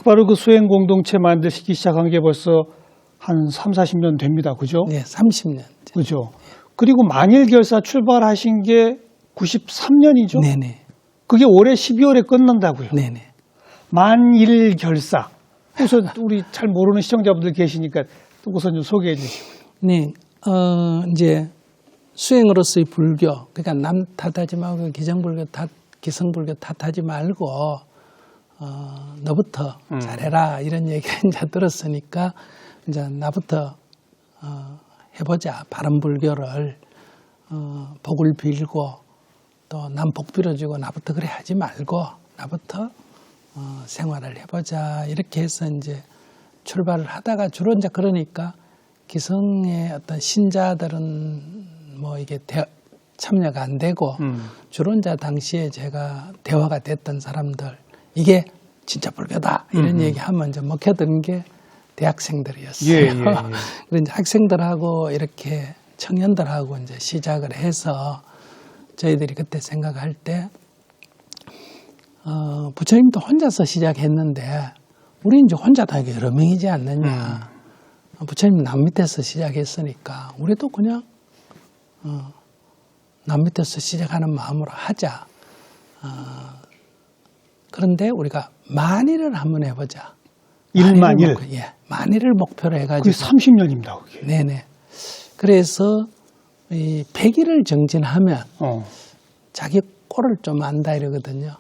하바르그 수행 공동체 만드시기 시작한 게 벌써 한 3, 40년 됩니다. 그죠? 네, 30년. 그죠? 그리고 만일결사 출발하신 게 93년이죠? 네네. 그게 올해 12월에 끝난다고요. 네네. 만일결사. 우선 우리 잘 모르는 시청자분들 계시니까 우선 좀 소개해 주시고요. 네, 이제 수행으로서의 불교, 그러니까 남 탓하지 말고 기성불교 탓하지 말고 너부터 잘해라 이런 얘기를 이제 들었으니까 이제 나부터 해보자. 바른불교를 복을 빌고 또 남 복 빌어주고 나부터 그래 하지 말고 나부터 생활을 해보자. 이렇게 해서 이제 출발을 하다가 주로 이제 그러니까 기성의 어떤 신자들은 뭐 이게 참여가 안 되고 주로 이제 당시에 제가 대화가 됐던 사람들 이게 진짜 불교다 이런 얘기하면 이제 먹혀든 게 대학생들이었어요. 예. 그래서 학생들하고 이렇게 청년들하고 이제 시작을 해서 저희들이 그때 생각할 때 부처님도 혼자서 시작했는데 우리 이제 혼자 다 여러 명이지 않느냐. 부처님 남 밑에서 시작했으니까 우리도 그냥 남 밑에서 시작하는 마음으로 하자. 그런데 우리가 만일을 한번 해보자. 1만일. 예, 만일을 목표로 해가지고. 그게 30년입니다. 그게. 네네. 그래서 이 100일을 정진하면 자기 꼴을 좀 안다 이러거든요.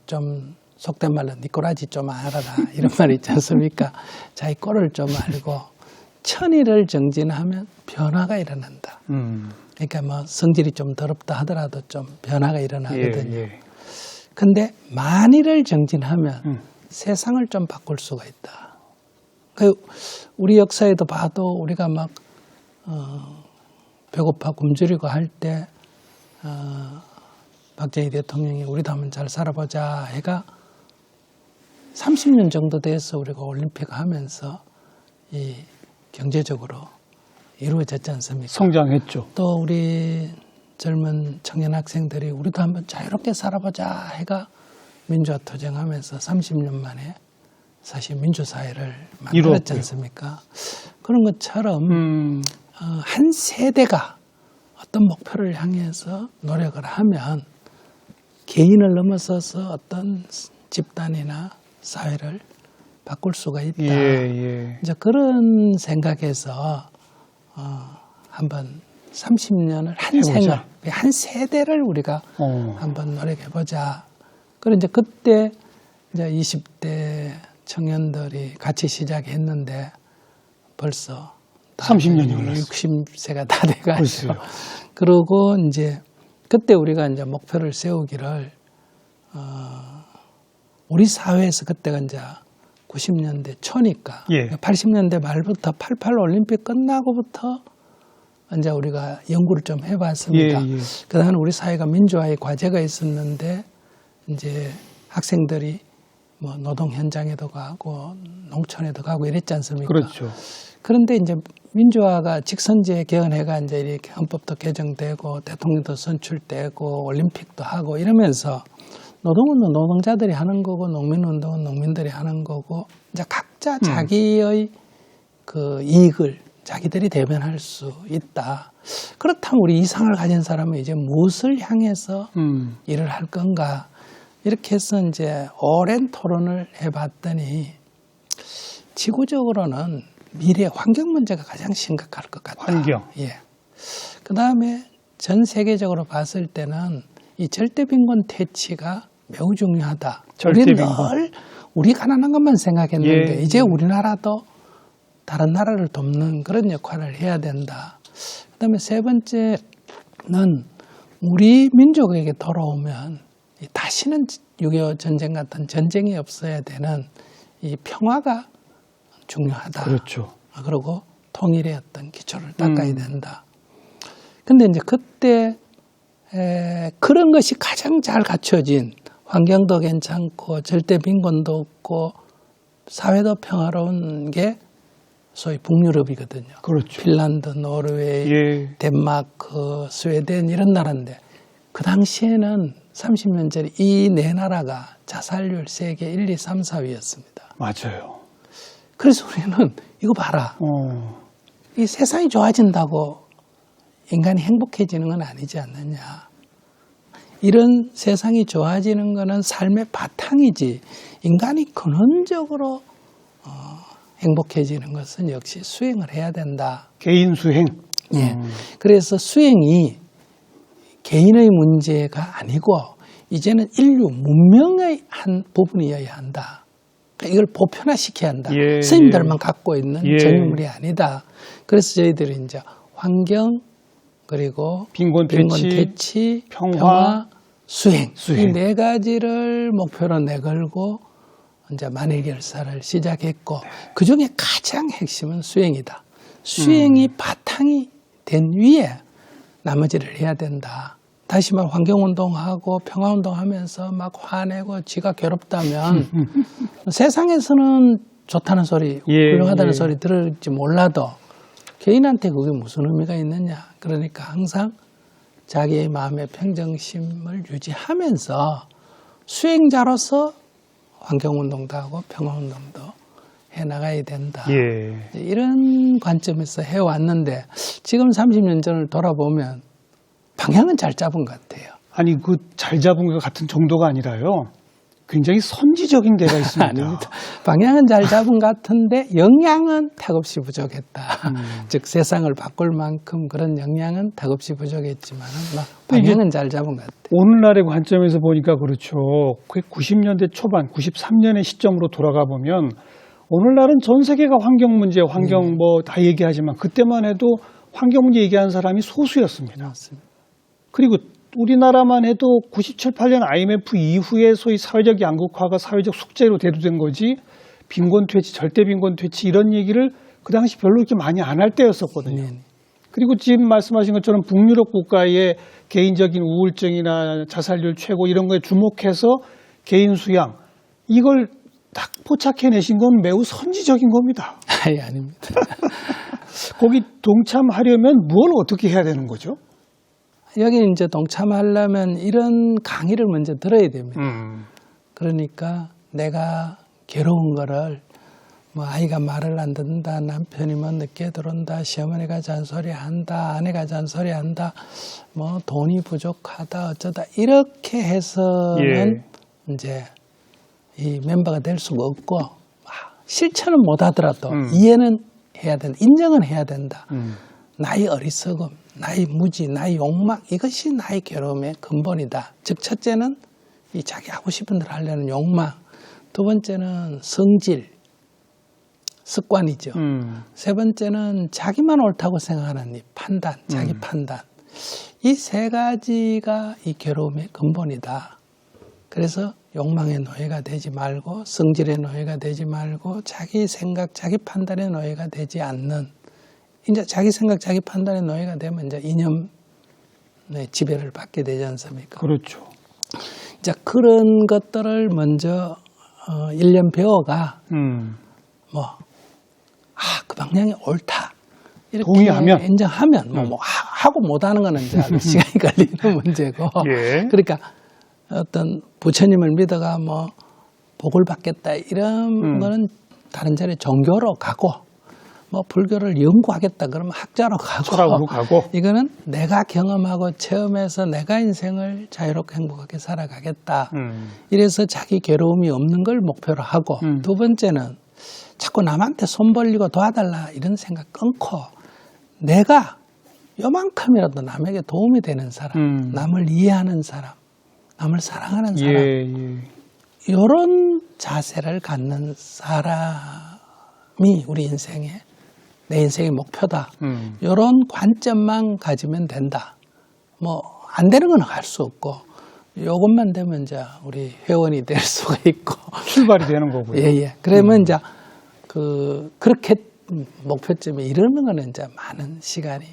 좀 속된 말로 니 꼬라지 좀 알아라 이런 말 있지 않습니까? 자기 꼴을 좀 알고 1000일을 정진하면 변화가 일어난다. 그러니까 뭐 성질이 좀 더럽다 하더라도 좀 변화가 일어나거든요. 예. 근데 만일을 정진하면 세상을 좀 바꿀 수가 있다. 우리 역사에도 봐도 우리가 막 배고파 굶주리고 할 때 박정희 대통령이 우리도 한번 잘 살아보자 해가 30년 정도 돼서 우리가 올림픽 하면서 이 경제적으로 이루어졌지 않습니까? 성장했죠. 또 우리 젊은 청년 학생들이 우리도 한번 자유롭게 살아보자 해가 민주화 투쟁하면서 30년 만에 사실 민주사회를 만들었지 않습니까? 그런 것처럼 한 세대가 어떤 목표를 향해서 노력을 하면 개인을 넘어서서 어떤 집단이나 사회를 바꿀 수가 있다. 이제 그런 생각에서 한번 30년을 한 생을, 한 세대를 우리가 한번 노력해보자. 그리고 이제 그때 이제 20대 청년들이 같이 시작했는데 벌써 30년이 흘렀어요. 60세가 다 돼가지고. 그러고 이제 그때 우리가 이제 목표를 세우기를 우리 사회에서 그때가 이제 90년대 초니까 80년대 말부터 88 올림픽 끝나고부터 이제 우리가 연구를 좀 해봤습니다. 그다음에 우리 사회가 민주화의 과제가 있었는데 이제 학생들이 뭐 노동 현장에도 가고 농촌에도 가고 이랬지 않습니까? 그렇죠. 그런데 이제 민주화가 직선제 개헌해가 이제 이렇게 헌법도 개정되고 대통령도 선출되고 올림픽도 하고 이러면서 노동운동 노동자들이 하는 거고 농민운동은 농민들이 하는 거고 이제 각자 자기의 그 이익을 자기들이 대변할 수 있다. 그렇다면 우리 이상을 가진 사람은 이제 무엇을 향해서 일을 할 건가? 이렇게 해서 이제 오랜 토론을 해봤더니 지구적으로는 미래 환경 문제가 가장 심각할 것 같다. 환경. 예. 그 다음에 전 세계적으로 봤을 때는 이 절대빈곤 퇴치가 매우 중요하다. 우리는 늘 우리 가난한 것만 생각했는데 이제 우리나라도 다른 나라를 돕는 그런 역할을 해야 된다. 그 다음에 세 번째는 우리 민족에게 돌아오면 다시는 6.25 전쟁 같은 전쟁이 없어야 되는 이 평화가 중요하다. 그렇죠. 그리고 통일의 어떤 기초를 닦아야 된다. 근데 이제 그때 그런 것이 가장 잘 갖춰진 환경도 괜찮고 절대 빈곤도 없고 사회도 평화로운 게 소위 북유럽이거든요. 그렇죠. 핀란드, 노르웨이, 덴마크, 스웨덴 이런 나라인데 그 당시에는 30년 전에 이 네 나라가 자살률 세계 1, 2, 3, 4위였습니다. 맞아요. 그래서 우리는 이거 봐라. 이 세상이 좋아진다고 인간이 행복해지는 건 아니지 않느냐. 이런 세상이 좋아지는 거는 삶의 바탕이지 인간이 근원적으로 행복해지는 것은 역시 수행을 해야 된다. 개인 수행. 예. 그래서 수행이 개인의 문제가 아니고 이제는 인류 문명의 한 부분이어야 한다. 그러니까 이걸 보편화시켜야 한다. 예, 스님들만 갖고 있는 예. 전유물이 아니다. 그래서 저희들이 이제 환경 그리고 빈곤 퇴치, 평화, 수행. 이 네 가지를 목표로 내걸고 이제 만일결사를 시작했고 그 중에 가장 핵심은 수행이다. 수행이 바탕이 된 위에 나머지를 해야 된다. 다시 말 환경운동하고 평화운동하면서 막 화내고 지가 괴롭다면 세상에서는 좋다는 소리, 훌륭하다는 소리 들을지 몰라도 개인한테 그게 무슨 의미가 있느냐. 그러니까 항상 자기의 마음의 평정심을 유지하면서 수행자로서 환경운동도 하고 평화운동도 해나가야 된다. 예. 이런 관점에서 해왔는데 지금 30년 전을 돌아보면 방향은 잘 잡은 것 같아요. 아니 그 잘 잡은 것 같은 정도가 아니라요. 굉장히 선지적인 데가 있습니다. 아닙니다. 방향은 잘 잡은 것 같은데 영향은 턱없이 부족했다. 즉 세상을 바꿀 만큼 그런 영향은 턱없이 부족했지만 방향은 잘 잡은 것 같아요. 오늘날의 관점에서 보니까 그렇죠. 90년대 초반, 93년의 시점으로 돌아가 보면 오늘날은 전 세계가 환경 문제, 환경 뭐 다 얘기하지만 그때만 해도 환경 문제 얘기하는 사람이 소수였습니다. 맞습니다. 그리고 우리나라만 해도 97, 8년 IMF 이후에 소위 사회적 양극화가 사회적 숙제로 대두된 거지 빈곤 퇴치, 절대 빈곤 퇴치 이런 얘기를 그 당시 별로 이렇게 많이 안 할 때였었거든요. 그리고 지금 말씀하신 것처럼 북유럽 국가의 개인적인 우울증이나 자살률 최고 이런 거에 주목해서 개인 수양 이걸 딱 포착해내신 건 매우 선지적인 겁니다. 아니, 아닙니다. 거기 동참하려면 뭘 어떻게 해야 되는 거죠? 여기 이제 동참하려면 이런 강의를 먼저 들어야 됩니다. 그러니까 내가 괴로운 거를 뭐 아이가 말을 안 듣는다, 남편이 뭐 늦게 들어온다, 시어머니가 잔소리한다, 아내가 잔소리한다, 뭐 돈이 부족하다, 어쩌다 이렇게 해서는 이제 이 멤버가 될 수가 없고 실천은 못 하더라도 이해는 해야 된다, 인정은 해야 된다. 나의 어리석음, 나의 무지, 나의 욕망 이것이 나의 괴로움의 근본이다. 즉 첫째는 이 자기 하고 싶은 대로 하려는 욕망, 두 번째는 성질, 습관이죠. 세 번째는 자기만 옳다고 생각하는 이 판단, 자기 판단. 이 세 가지가 이 괴로움의 근본이다. 그래서 욕망의 노예가 되지 말고 성질의 노예가 되지 말고 자기 생각, 자기 판단의 노예가 되지 않는 이제 자기 생각, 자기 판단의 노예가 되면 이제 이념의 지배를 받게 되지 않습니까? 그렇죠. 이제 그런 것들을 먼저 1년 배워가 그 방향이 옳다. 이렇게 동의하면 인정하면 하고 못하는 거는 이제 시간이 걸리는 문제고. 예. 그러니까 어떤 부처님을 믿어가 뭐 복을 받겠다 이런 거는 다른 자리에 종교로 가고 뭐 불교를 연구하겠다 그러면 학자로 가고 철학으로 가고 이거는 내가 경험하고 체험해서 내가 인생을 자유롭게 행복하게 살아가겠다. 이래서 자기 괴로움이 없는 걸 목표로 하고 두 번째는 자꾸 남한테 손 벌리고 도와달라 이런 생각 끊고 내가 요만큼이라도 남에게 도움이 되는 사람, 남을 이해하는 사람, 남을 사랑하는 사람 이런 자세를 갖는 사람이 우리 인생의 내 인생의 목표다. 이런 관점만 가지면 된다. 뭐 안 되는 건 할 수 없고 이것만 되면 이제 우리 회원이 될 수가 있고 출발이 되는 거고요. 예. 그러면 이제 그렇게 목표점에 이르는 거는 이제 많은 시간이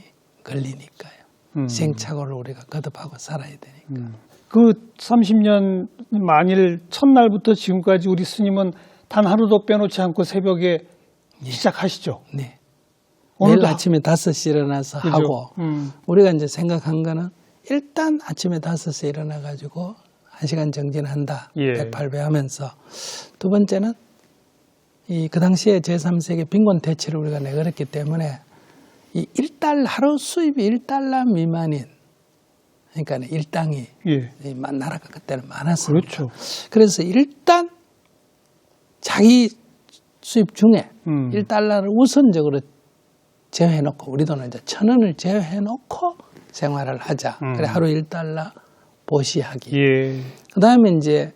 걸리니까요. 시행착오를 우리가 거듭하고 살아야 되니까. 그 30년 만일 첫날부터 지금까지 우리 스님은 단 하루도 빼놓지 않고 새벽에 시작하시죠. 네. 오늘도 내일 아침에 5시 일어나서 그죠? 하고 우리가 이제 생각한 거는 일단 아침에 5시에 일어나 가지고 1시간 정진한다. 108배 하면서 두 번째는 그 당시에 제3세계 빈곤 대치를 우리가 내걸었기 때문에 이 1달러, 하루 수입이 1달러 미만인, 그러니까 일당이, 예. 나라가 그때는 많았습니다. 그렇죠. 그래서 일단 자기 수입 중에 1달러를 우선적으로 제외해놓고, 우리 돈은 이제 1,000원을 제외해놓고 생활을 하자. 그래, 하루 1달러 보시하기. 예. 그 다음에 이제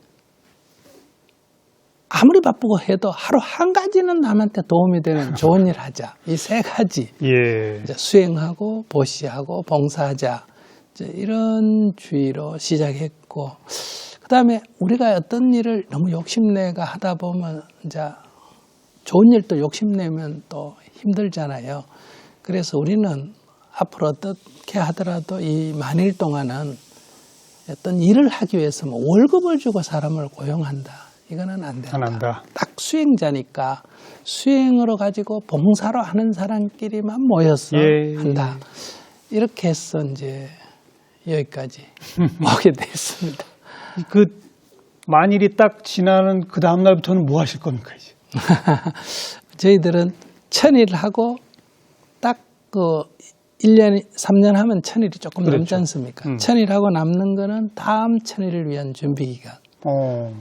아무리 바쁘고 해도 하루 한 가지는 남한테 도움이 되는 좋은 일 하자. 이 세 가지. 예. 이제 수행하고 보시하고 봉사하자. 이제 이런 주의로 시작했고, 그 다음에 우리가 어떤 일을 너무 욕심내가 하다 보면 이제 좋은 일도 욕심내면 또 힘들잖아요. 그래서 우리는 앞으로 어떻게 하더라도 이 만일 동안은 어떤 일을 하기 위해서 뭐 월급을 주고 사람을 고용한다. 이거는 안 된다. 안 한다. 딱 수행자니까 수행으로 가지고 봉사로 하는 사람끼리만 모여서 예. 한다. 이렇게 해서 이제 여기까지 오게 됐습니다. 그 만일이 딱 지나는 그 다음 날부터는 뭐 하실 겁니까 이제? 저희들은 1,000일 하고 딱 그 1년, 3년 하면 1,000일이 조금 그렇죠. 넘지 않습니까? 1,000일 하고 남는 거는 다음 1,000일을 위한 준비 기간.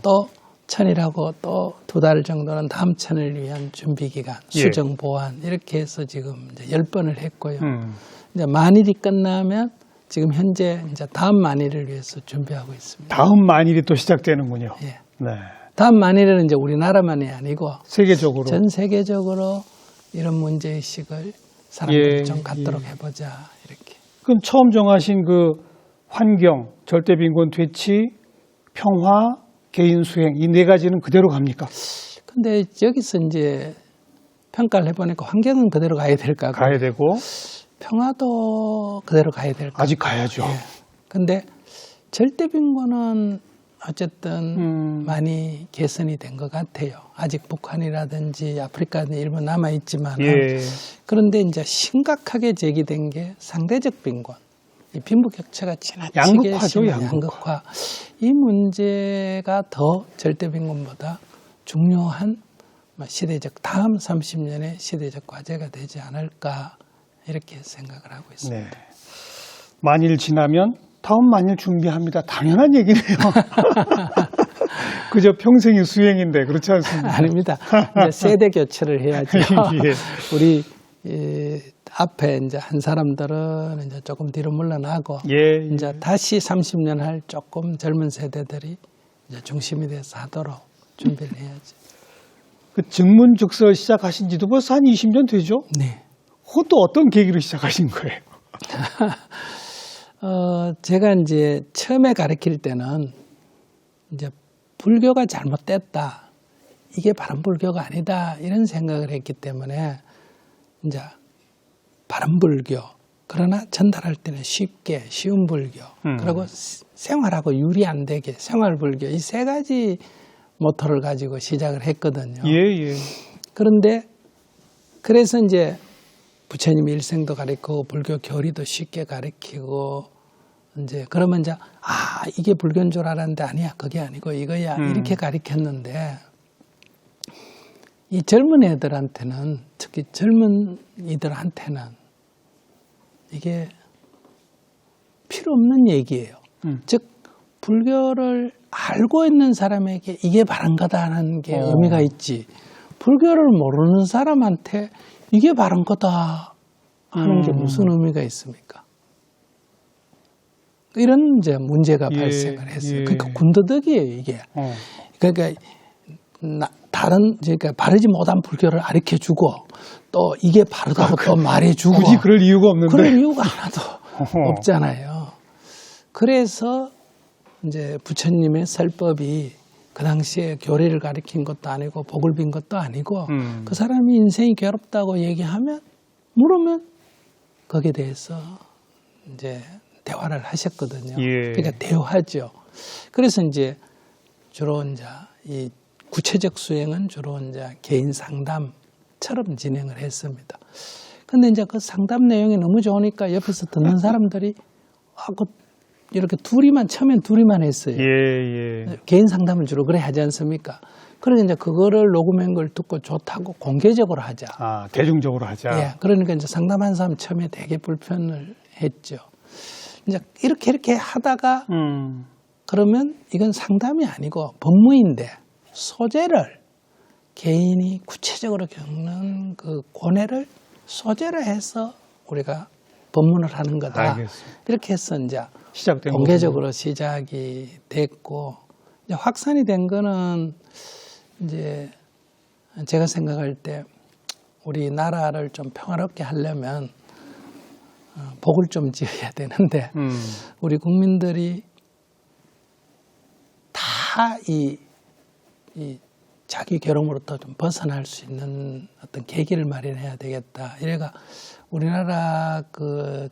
또 1,000일 하고 또 2달 정도는 다음 1,000일을 위한 준비 기간, 예. 수정 보완 이렇게 해서 지금 이제 10번을 했고요. 이제 만일이 끝나면 지금 현재 이제 다음 만일을 위해서 준비하고 있습니다. 다음 만일이 또 시작되는군요. 예. 네. 다음 만일은 이제 우리나라만이 아니고 세계적으로. 전 세계적으로 이런 문제의식을 사람들이 예, 좀 갖도록 해보자 이렇게. 그럼 처음 정하신 그 환경, 절대빈곤 퇴치, 평화, 개인 수행 이 네 가지는 그대로 갑니까? 근데 여기서 이제 평가를 해보니까 환경은 그대로 가야 될까? 가야 되고 평화도 그대로 가야 될까? 아직 가야죠. 예. 근데 절대빈곤은 어쨌든 많이 개선이 된 것 같아요. 아직 북한이라든지 아프리카는 일부 남아있지만 예. 그런데 이제 심각하게 제기된 게 상대적 빈곤. 이 빈부격차가 지나치게 양극화죠, 심한 양극화. 양극화. 이 문제가 더 절대빈곤보다 중요한 시대적 다음 30년의 시대적 과제가 되지 않을까 이렇게 생각을 하고 있습니다. 네. 만일 지나면 다음 만일 준비합니다. 당연한 얘기네요. 그저 평생이 수행인데 그렇지 않습니까? 아닙니다. 이제 세대 교체를 해야죠. 예. 우리 앞에 이제 한 사람들은 이제 조금 뒤로 물러나고 예. 이제 다시 30년 할 조금 젊은 세대들이 이제 중심이 돼서 하도록 준비를 해야지. 그 증문즉설 시작하신 지도 벌써 한 20년 되죠? 네. 그것도 어떤 계기로 시작하신 거예요? 제가 이제 처음에 가르칠 때는 이제 불교가 잘못됐다. 이게 바른 불교가 아니다. 이런 생각을 했기 때문에 이제 바른 불교. 그러나 전달할 때는 쉽게 쉬운 불교. 그리고 생활하고 유리 안 되게 생활 불교. 이 세 가지 모토를 가지고 시작을 했거든요. 예. 그런데 그래서 이제 부처님이 일생도 가르치고 불교 교리도 쉽게 가르치고 이제 그러면 이제 이게 불교인 줄 알았는데 아니야 그게 아니고 이거야 이렇게 가르쳤는데 이 젊은 애들한테는 특히 젊은이들한테는 이게 필요 없는 얘기예요. 즉 불교를 알고 있는 사람에게 이게 바른 거다 하는 게 의미가 있지. 불교를 모르는 사람한테 이게 바른 거다 하는 게 무슨 의미가 있습니까? 이런 이제 문제가 발생을 했어요. 그러니까 군더더기예요, 이게. 그러니까 그러니까 바르지 못한 불교를 가르쳐주고 또 이게 바르다고 또 말해주고 굳이 그럴 이유가 없는데. 그럴 이유가 하나도 없잖아요. 그래서 이제 부처님의 설법이 그 당시에 교리를 가르친 것도 아니고 복을 빈 것도 아니고 그 사람이 인생이 괴롭다고 얘기하면 물으면 거기에 대해서 이제 대화를 하셨거든요. 예. 그러니까 대화죠. 그래서 이제 주로 이제 이 구체적 수행은 주로 이제 개인 상담처럼 진행을 했습니다. 근데 이제 그 상담 내용이 너무 좋으니까 옆에서 듣는 사람들이 그 이렇게 처음엔 둘이만 했어요. 예. 개인 상담을 주로 그래 하지 않습니까? 그러니까 이제 그거를 녹음한 걸 듣고 좋다고 공개적으로 하자. 아, 대중적으로 하자. 예, 그러니까 이제 상담한 사람 처음에 되게 불편을 했죠. 이제 이렇게 하다가 그러면 이건 상담이 아니고 법무인데 소재를 개인이 구체적으로 겪는 그 고뇌를 소재로 해서 우리가 법문을 하는 거다. 알겠습니다. 이렇게 해서 이제 시작된 공개적으로 시작이 됐고 이제 확산이 된 거는 이제 제가 생각할 때 우리나라를 좀 평화롭게 하려면 복을 좀 지어야 되는데 우리 국민들이 다 이 자기 괴로움으로부터 좀 벗어날 수 있는 어떤 계기를 마련해야 되겠다. 이래가 우리나라 그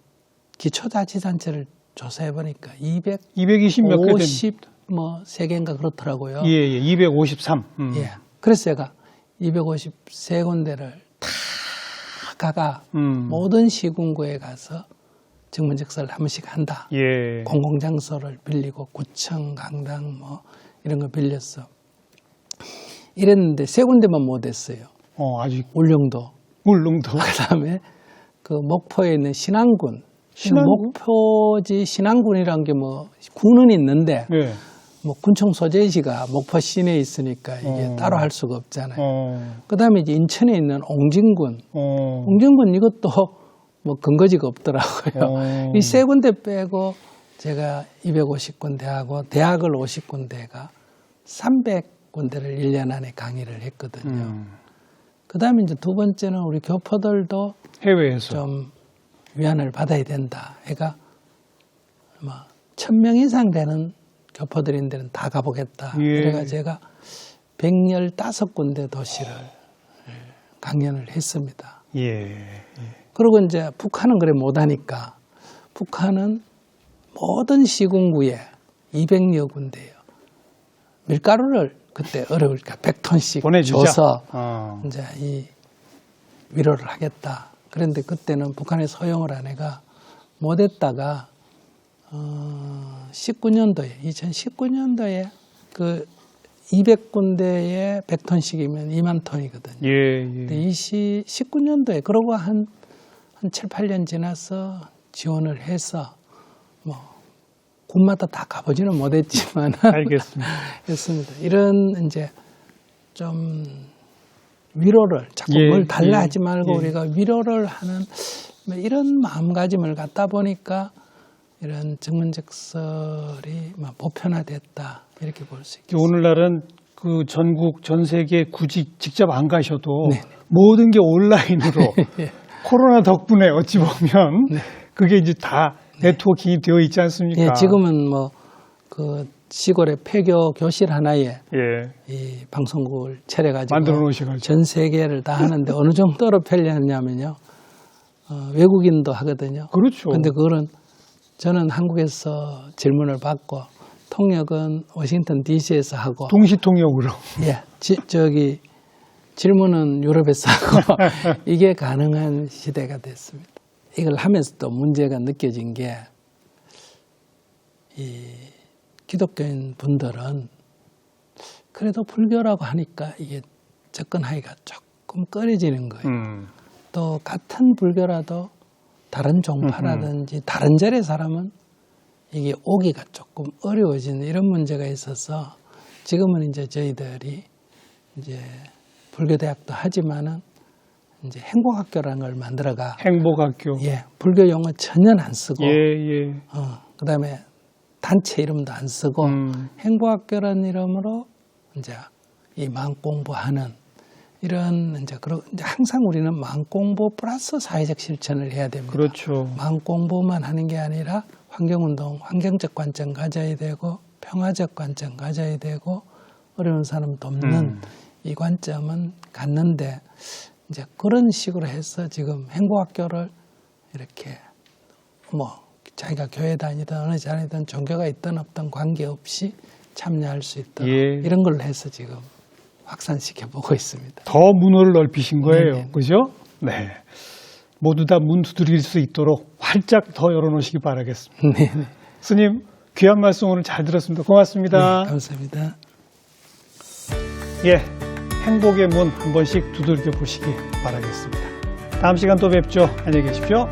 기초자치단체를 조사해 보니까 220 몇 개 됩니다. 53개인가 그렇더라고요. 예, 253. 예. 그래서 제가 253군데를 다 가가 모든 시군구에 가서 정문적설을 한 번씩 한다. 예. 공공장소를 빌리고 구청, 강당 뭐 이런 거 빌렸어. 이랬는데 세 군데만 못했어요. 아직 울릉도. 울릉도. 그다음에 그 목포에 있는 신안군. 신안군? 목포지 신안군이란 게 뭐 군은 있는데 예. 뭐 군청 소재지가 목포 시내에 있으니까 이게 따로 할 수가 없잖아요. 그다음에 이제 인천에 있는 옹진군. 옹진군 이것도 뭐 근거지가 없더라고요. 이 세 군데 빼고 제가 250군데 하고 대학을 50군데가 300군데를 1년 안에 강의를 했거든요. 그다음에 이제 두 번째는 우리 교포들도 해외에서 좀 위안을 받아야 된다. 애가 아마 1000명 이상 되는 교포들인데는 다 가보겠다. 예. 그래가 제가 115군데 도시를 강연을 했습니다. 예. 그리고 이제 북한은 그래 못하니까 북한은 모든 시군구에 200여 군데요. 밀가루를 그때 어려우니까 100톤씩 보내주자. 줘서 이제 이 위로를 하겠다. 그런데 그때는 북한에서 허용을 안 해가 못했다가 2019년도에 그 200군데에 100톤씩이면 2만 톤이거든요. 예. 근데 19년도에 그러고 한 7, 8년 지나서 지원을 해서 뭐 군마다 다 가보지는 못했지만 알겠습니다. 했습니다. 이런 이제 좀 위로를 자꾸 예, 뭘 달라 하지 예, 말고 예. 우리가 위로를 하는 뭐 이런 마음가짐을 갖다 보니까 이런 정문적설이 막 보편화됐다 이렇게 볼 수 있겠습니다. 오늘날은 그 전국 전 세계 굳이 직접 안 가셔도 네. 모든 게 온라인으로 예. 코로나 덕분에 어찌 보면 네. 그게 이제 다 네트워킹이 되어 있지 않습니까? 예, 지금은 뭐 그 시골의 폐교 교실 하나에 예. 이 방송국을 차려가지고 만들어 놓으셔가지고. 전 세계를 다 하는데 어느 정도로 편리하냐면요. 외국인도 하거든요. 그렇죠. 근데 그거는 저는 한국에서 질문을 받고 통역은 워싱턴 DC에서 하고 동시통역으로. 예, 저기 질문은 유럽에서 하고 이게 가능한 시대가 됐습니다. 이걸 하면서 또 문제가 느껴진 게 이 기독교인 분들은 그래도 불교라고 하니까 이게 접근하기가 조금 꺼려지는 거예요. 또 같은 불교라도 다른 종파라든지 다른 절의 사람은 이게 오기가 조금 어려워지는 이런 문제가 있어서 지금은 이제 저희들이 이제 불교대학도 하지만은 이제 행복학교라는 걸 만들어가 행복학교. 예, 불교 용어 전혀 안 쓰고 예. 그다음에 단체 이름도 안 쓰고 행복학교라는 이름으로 이제 이 마음 공부하는 이런 이제 항상 우리는 마음 공부 플러스 사회적 실천을 해야 됩니다. 그렇죠. 마음 공부만 하는 게 아니라 환경운동, 환경적 관점 가져야 되고 평화적 관점 가져야 되고 어려운 사람 돕는 이 관점은 갖는데 이제 그런 식으로 해서 지금 행복학교를 이렇게 뭐 자기가 교회 다니든 어느 자리든 종교가 있든 없든 관계없이 참여할 수 있도록 예. 이런 걸로 해서 지금 확산시켜 보고 있습니다. 더 문호를 넓히신 거예요. 네네. 그죠? 네. 모두 다 문 두드릴 수 있도록 활짝 더 열어놓으시기 바라겠습니다. 네. 스님 귀한 말씀 오늘 잘 들었습니다. 고맙습니다. 네, 감사합니다. 예, 행복의 문 한 번씩 두들겨 보시기 바라겠습니다. 다음 시간 또 뵙죠. 안녕히 계십시오.